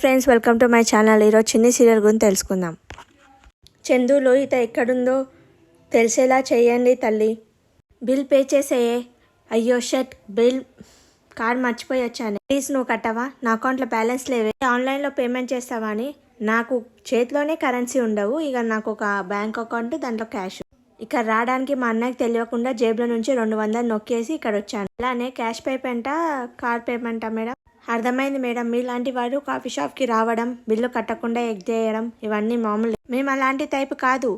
Friends welcome to my channel. ఈరోజు చిన్ని serial గురించి తెలుసుకుందాం. చందు లోహిత ఎక్కడుందో తెలిసేలా చేయండి తల్లి. బిల్ పే చేసేయే. అయ్యో షట్, బిల్ కార్డ్ మర్చిపోయి వచ్చాను. ప్లీజ్ నువ్వు కట్టవా? నా అకౌంట్లో బ్యాలెన్స్ లేవే. ఆన్లైన్లో పేమెంట్ చేస్తావా అని. నాకు చేతిలోనే కరెన్సీ ఉండవు. ఇక నాకు ఒక బ్యాంక్ అకౌంట్, దాంట్లో క్యాష్. ఇక్కడ రావడానికి మా అన్నకి తెలియకుండా జేబులో నుంచి 200 నొక్కేసి ఇక్కడ వచ్చాను. అలానే క్యాష్ పేమెంటా కార్డ్ పేమెంటా మేడం? అర్థమైంది మేడం. మీలాంటి వాడు కాఫీ షాప్కి రావడం, బిల్లు కట్టకుండా ఎగ్గేయడం ఇవన్నీ మామూలు. మేము అలాంటి టైప్ కాదు.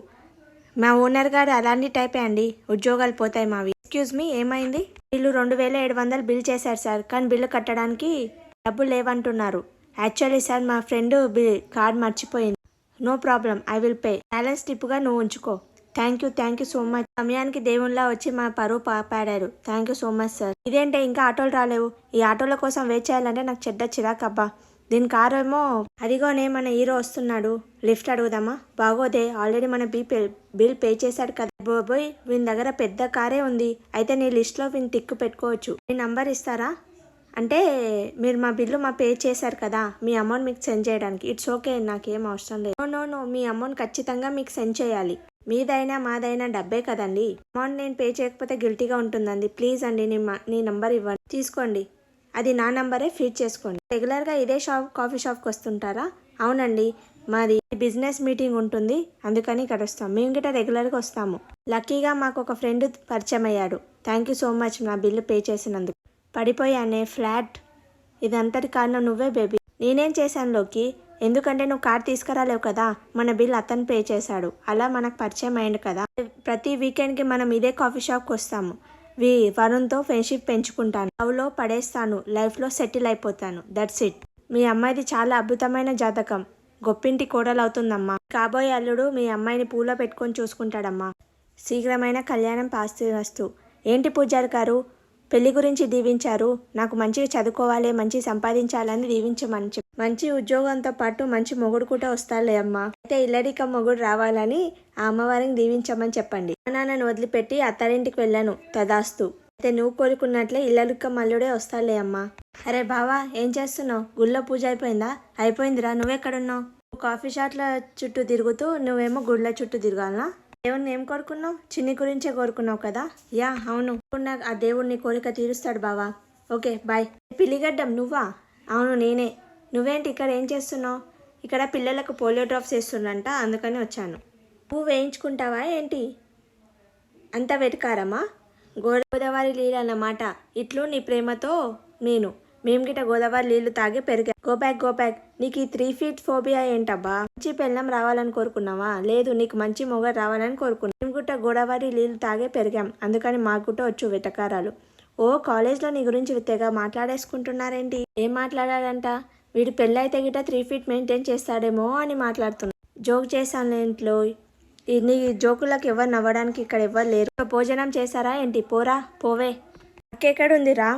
మా ఓనర్ గారు అలాంటి టైపే అండి. ఉద్యోగాలు పోతాయి మావి. ఎక్స్క్యూజ్ మీ, ఏమైంది? వీళ్ళు 2700 బిల్ చేశారు సార్, కానీ బిల్లు కట్టడానికి డబ్బులు లేవంటున్నారు. యాక్చువల్లీ సార్, మా ఫ్రెండ్ కార్డ్ మర్చిపోయింది. No problem, I will pay. Balance టిప్గా నువ్వు ఉంచుకో. Thank you so much. సమయానికి దేవుళ్ళ వచ్చి మా పరువు పాడారు. Thank you so much sir. ఇదేంటే ఇంకా ఆటోలు రాలేవు? ఈ ఆటోల కోసం వెయిట్ చేయాలంటే నాకు చెడ్డ చిరాకబ్బా. దీని కారు ఏమో అదిగోనే మన హీరో వస్తున్నాడు. లిఫ్ట్ అడుగుదామా? బాగోదే, ఆల్రెడీ మన బిల్ పే చేశాడు కదా. బోబోయ్, వీని దగ్గర పెద్ద కారే ఉంది. అయితే నీ లిస్ట్లో వీని టిక్కు పెట్టుకోవచ్చు. మీ నంబర్ ఇస్తారా? అంటే మీరు మా బిల్లు పే చేశారు కదా, మీ అమౌంట్ మీకు సెండ్ చేయడానికి. ఇట్స్ ఓకే, నాకేం అవసరం లేదు. నో, మీ అమౌంట్ ఖచ్చితంగా మీకు సెండ్ చేయాలి. మీదైనా మాదైనా డబ్బే కదండి. అమౌంట్ నేను పే చేయకపోతే గిల్టీగా ఉంటుందండి. ప్లీజ్ అండి, నీ నంబర్ ఇవ్వండి. తీసుకోండి, అది నా నంబరే, ఫీడ్ చేసుకోండి. రెగ్యులర్గా ఇదే కాఫీ షాప్కి వస్తుంటారా? అవునండి, మాది బిజినెస్ మీటింగ్ ఉంటుంది, అందుకని ఇక్కడ వస్తాం. మేము గిట్ట రెగ్యులర్గా వస్తాము. లక్కీగా మాకు ఒక ఫ్రెండ్ పరిచయం అయ్యాడు. థ్యాంక్ యూ సో మచ్ నా బిల్లు పే చేసినందుకు. పడిపోయానే ఫ్లాట్. ఇదంతటి కారణం నువ్వే బేబీ. నేనేం చేశాను లోకి? ఎందుకంటే నువ్వు కార్డ్ తీసుకురాలేవు కదా, మన బిల్ అతను పే చేశాడు. అలా మనకు పరిచయం అయ్యింది కదా. ప్రతి వీకెండ్కి మనం ఇదే కాఫీ షాప్కి వస్తాము. వరుణ్తో ఫ్రెండ్షిప్ పెంచుకుంటాను. లవ్లో పడేస్తాను, లైఫ్లో సెటిల్ అయిపోతాను. That's it. మీ అమ్మాయిది చాలా అద్భుతమైన జాతకం. గొప్పింటి కోడలు అవుతుందమ్మా. కాబోయే అల్లుడు మీ అమ్మాయిని పూలో పెట్టుకొని చూసుకుంటాడమ్మా. శీఘ్రమైన కళ్యాణం పాస్తు. ఏంటి పూజారి గారు, పెళ్లి గురించి దీవించారు. నాకు మంచిగా చదువుకోవాలి, మంచి సంపాదించాలని దీవించమని. మంచి ఉద్యోగంతో పాటు మంచి మొగుడు కూడా వస్తాలే అమ్మా. అయితే ఇల్లడిక మొగుడు రావాలని ఆ అమ్మవారిని దీవించమని చెప్పండి. నాన్నను వదిలిపెట్టి అత్తారింటికి వెళ్ళాను, తదాస్తు. అయితే నువ్వు కోరుకున్నట్లే ఇల్లడిక మల్లుడే వస్తాలే అమ్మా. అరే బావా, ఏం చేస్తున్నావు? గుళ్ళో పూజ అయిపోయిందా? అయిపోయిందిరా. నువ్వెక్కడున్నావు? కాఫీ షాప్ల చుట్టూ తిరుగుతూ, నువ్వేమో గుళ్ళ చుట్టూ తిరగాలనా? దేవుణ్ణి ఏం కోరుకున్నావు? చిన్ని గురించే కోరుకున్నావు కదా? యా అవును. ఆ దేవుడిని కోరిక తీరుస్తాడు బావా. Okay bye. పిల్లిగడ్డం నువ్వా? అవును నేనే. నువ్వేంటి ఇక్కడ ఏం చేస్తున్నావు? ఇక్కడ పిల్లలకు పోలియో డ్రాప్స్ వేస్తుండంట, అందుకని వచ్చాను. నువ్వు వేయించుకుంటావా ఏంటి? అంత వెటకారమా? గోదావరి నీళ్ళు అన్నమాట. ఇట్లు నీ ప్రేమతో మేము గిట్ట గోదావరి నీళ్లు తాగి పెరిగా. Go back. నీకు ఈ 3 feet ఫోబియా ఏంటబ్బా? మంచి పెళ్ళం రావాలని కోరుకున్నావా? లేదు, నీకు మంచి మొగ రావాలని కోరుకున్నా. మేము గుట్ట గోదావరి నీళ్లు తాగే పెరిగాం, అందుకని మాకు గుట్ట వచ్చు వెటకారాలు. ఓ కాలేజ్లో నీ గురించి తెగ మాట్లాడేసుకుంటున్నారేంటి? ఏం మాట్లాడాడంట? వీడు పెళ్ళైతే గిట్ట 3 feet మెయింటైన్ చేస్తాడేమో అని మాట్లాడుతున్నా. జోక్ చేశాను ఇంట్లో. నీ జోకులకు ఎవరు నవ్వడానికి ఇక్కడ ఎవ్వరు లేరు. భోజనం చేశారా ఏంటి? పోవే. అక్కెక్కడుందిరా?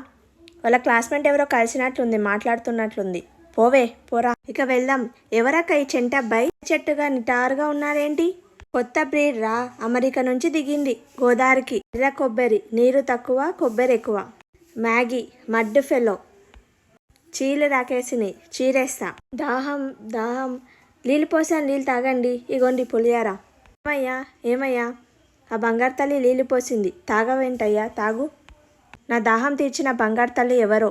వాళ్ళ క్లాస్మేట్ ఎవరో కలిసినట్లుంది, మాట్లాడుతున్నట్లుంది. పోరా. ఇక వెళ్దాం. ఎవరక్క ఈ చెంట అబ్బాయి? చెట్టుగా నిటారుగా ఉన్నారేంటి? కొత్త బ్రీడ్ రా, అమెరికా నుంచి దిగింది గోదావరికి. ఎర్ర కొబ్బరి, నీరు తక్కువ, కొబ్బరి ఎక్కువ. Maggie, mud fellow. చీలు రాకేసిని, చీరేస్తా. దాహం. నీళ్ళు పోసాను, నీళ్ళు తాగండి. ఇగోండి పులియారా. ఏమయ్యా? ఆ బంగారు తల్లి నీళ్ళు పోసింది, తాగవేంటయ్యా? తాగు. నా దాహం తీర్చిన బంగారు తల్లి ఎవరో?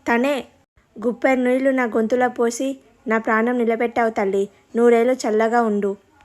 తనే. గుప్పెడు నీళ్లు నా గొంతులో పోసి నా ప్రాణం నిలబెట్టావు తల్లి. 100 ఏళ్ళు చల్లగా ఉండు.